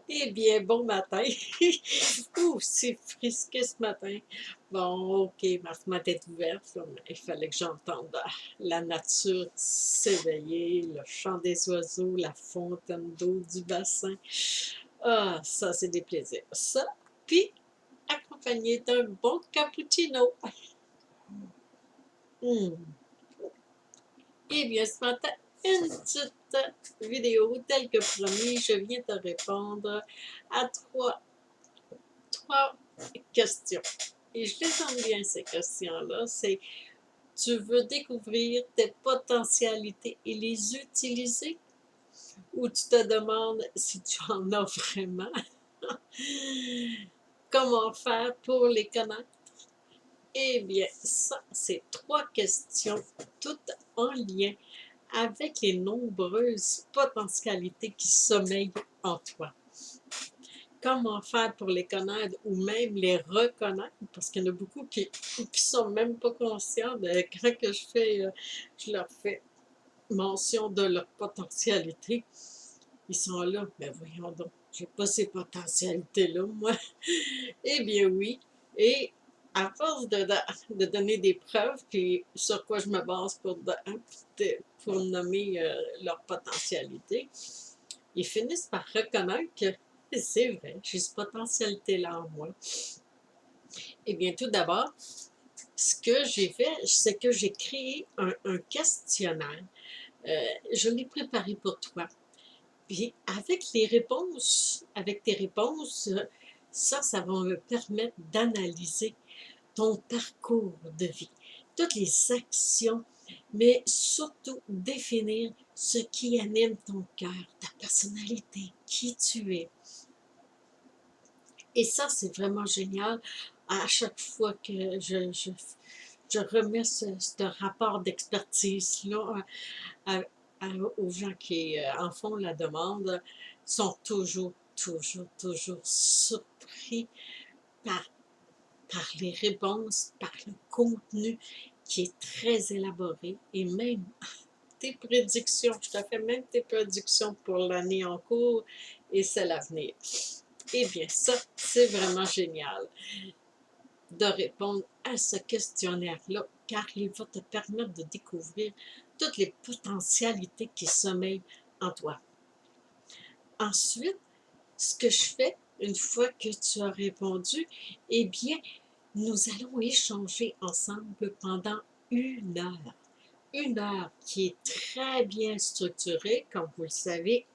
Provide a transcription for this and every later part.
Eh bien, bon matin. Ouh, c'est frisqué ce matin. Bon, OK, ma fenêtre est ouverte, là, mais il fallait que j'entende la nature s'éveiller, le chant des oiseaux, la fontaine d'eau du bassin. Ah, ça, c'est des plaisirs. Ça, puis accompagné d'un bon cappuccino. Hmm. Eh bien, ce matin, une petite vidéo telle que promis, je viens te répondre à trois questions. Et je les aime bien, ces questions-là. C'est, tu veux découvrir tes potentialités et les utiliser, ou tu te demandes si tu en as vraiment? Comment faire pour les connaître? Eh bien, ça, c'est trois questions, toutes en lien avec les nombreuses potentialités qui sommeillent en toi. Comment faire pour les connaître ou même les reconnaître, parce qu'il y en a beaucoup qui sont même pas conscients de quand que je leur fais mention de leur potentialité. Ils sont là, mais voyons donc, j'ai pas ces potentialités-là, moi. Eh bien oui, et à force de donner des preuves, puis sur quoi je me base pour nommer leur potentialité, ils finissent par reconnaître que c'est vrai, j'ai cette potentialité-là en moi. Eh bien, tout d'abord, ce que j'ai fait, c'est que j'ai créé un questionnaire. Je l'ai préparé pour toi. Puis avec tes réponses, ça va me permettre d'analyser ton parcours de vie, toutes les actions, mais surtout définir ce qui anime ton cœur, ta personnalité, qui tu es. Et ça, c'est vraiment génial. À chaque fois que je remets ce rapport d'expertise-là aux gens qui en font la demande, sont toujours surpris par, par les réponses, par le contenu qui est très élaboré et même tes prédictions. Je te fais même tes prédictions pour l'année en cours et celle à venir. Eh bien, ça, c'est vraiment génial de répondre à ce questionnaire-là, car il va te permettre de découvrir toutes les potentialités qui sommeillent en toi. Ensuite, ce que je fais, une fois que tu as répondu, eh bien, nous allons échanger ensemble pendant 1 heure. 1 heure qui est très bien structurée, comme vous le savez.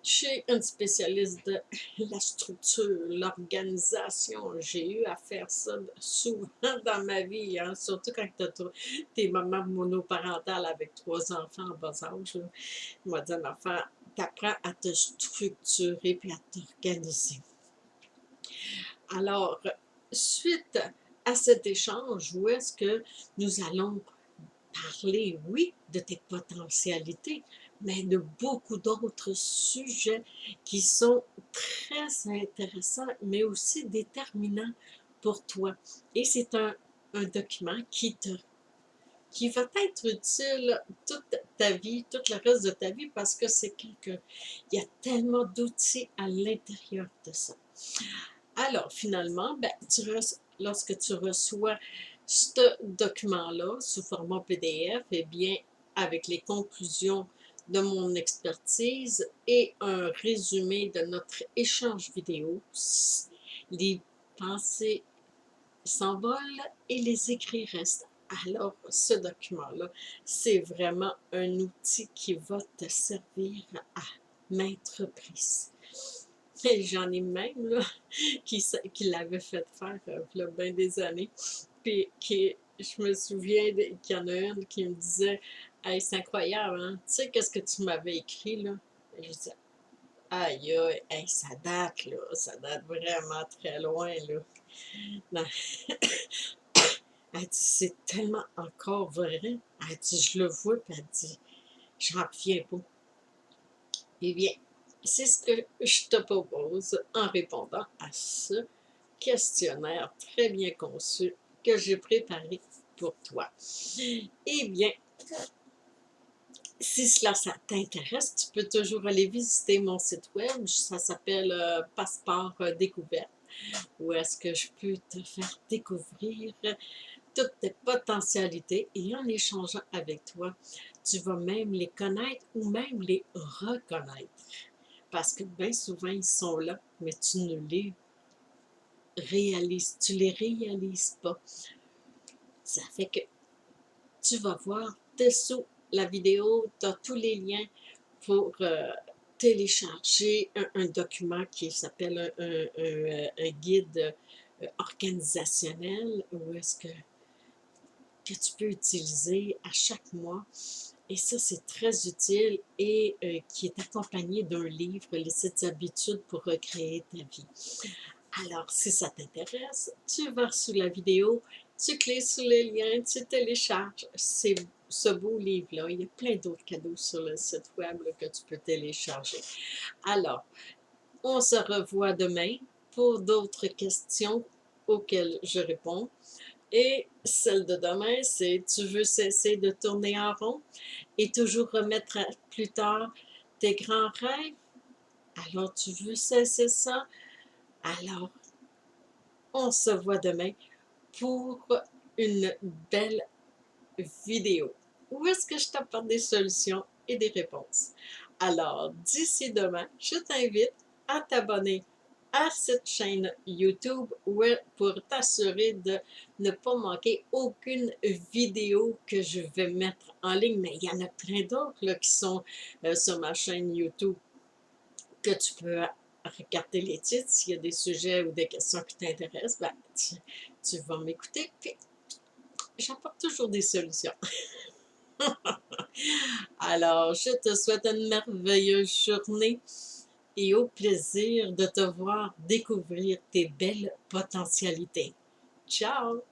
Je suis une spécialiste de la structure, l'organisation. J'ai eu à faire ça souvent dans ma vie, hein, surtout quand tu es maman monoparentale avec 3 enfants en bas âge. Là. On va dire, l'enfant, tu apprends à te structurer puis à t'organiser. Alors, suite à cet échange, où est-ce que nous allons parler, oui, de tes potentialités, mais de beaucoup d'autres sujets qui sont très intéressants, mais aussi déterminants pour toi. Et c'est un document qui va être utile toute ta vie, tout le reste de ta vie, parce que il y a tellement d'outils à l'intérieur de ça. Alors, finalement, ben, lorsque tu reçois ce document-là sous format PDF, eh bien, avec les conclusions de mon expertise et un résumé de notre échange vidéo, les pensées s'envolent et les écrits restent. Alors, ce document-là, c'est vraiment un outil qui va te servir à maintes reprises. Et j'en ai même là, qui l'avait fait faire il y a bien des années. Puis je me souviens qu'il y en a une qui me disait, hey, c'est incroyable, hein? Tu sais, qu'est-ce que tu m'avais écrit là? Et je disais, aïe, aïe, hey, ça date là, ça date vraiment très loin là. Non. Elle dit, c'est tellement encore vrai. Elle dit, je le vois, puis elle dit, j'en reviens pas. Eh bien, c'est ce que je te propose en répondant à ce questionnaire très bien conçu que j'ai préparé pour toi. Eh bien, Si cela ça t'intéresse, tu peux toujours aller visiter mon site web. Ça s'appelle Passeport Découverte, où est-ce que je peux te faire découvrir toutes tes potentialités et en échangeant avec toi, tu vas même les connaître ou même les reconnaître. Parce que bien souvent, ils sont là, mais tu les réalises pas. Ça fait que tu vas voir dessous la vidéo, tu as tous les liens pour télécharger un document qui s'appelle un guide organisationnel où est-ce que tu peux utiliser à chaque mois. Et ça, c'est très utile et qui est accompagné d'un livre, Les 7 habitudes pour recréer ta vie. Alors, si ça t'intéresse, tu vas sous la vidéo, tu cliques sur le lien, tu télécharges ce beau livre-là. Il y a plein d'autres cadeaux sur le site web là, que tu peux télécharger. Alors, on se revoit demain pour d'autres questions auxquelles je réponds. Et celle de demain, c'est tu veux cesser de tourner en rond et toujours remettre à plus tard tes grands rêves? Alors tu veux cesser ça? Alors on se voit demain pour une belle vidéo où est-ce que je t'apporte des solutions et des réponses. Alors, d'ici demain, je t'invite à t'abonner à cette chaîne YouTube pour t'assurer de ne pas manquer aucune vidéo que je vais mettre en ligne. Mais il y en a plein d'autres là, qui sont sur ma chaîne YouTube que tu peux regarder les titres. S'il y a des sujets ou des questions qui t'intéressent, ben, tu vas m'écouter. Puis, j'apporte toujours des solutions. Alors, je te souhaite une merveilleuse journée et au plaisir de te voir découvrir tes belles potentialités. Ciao!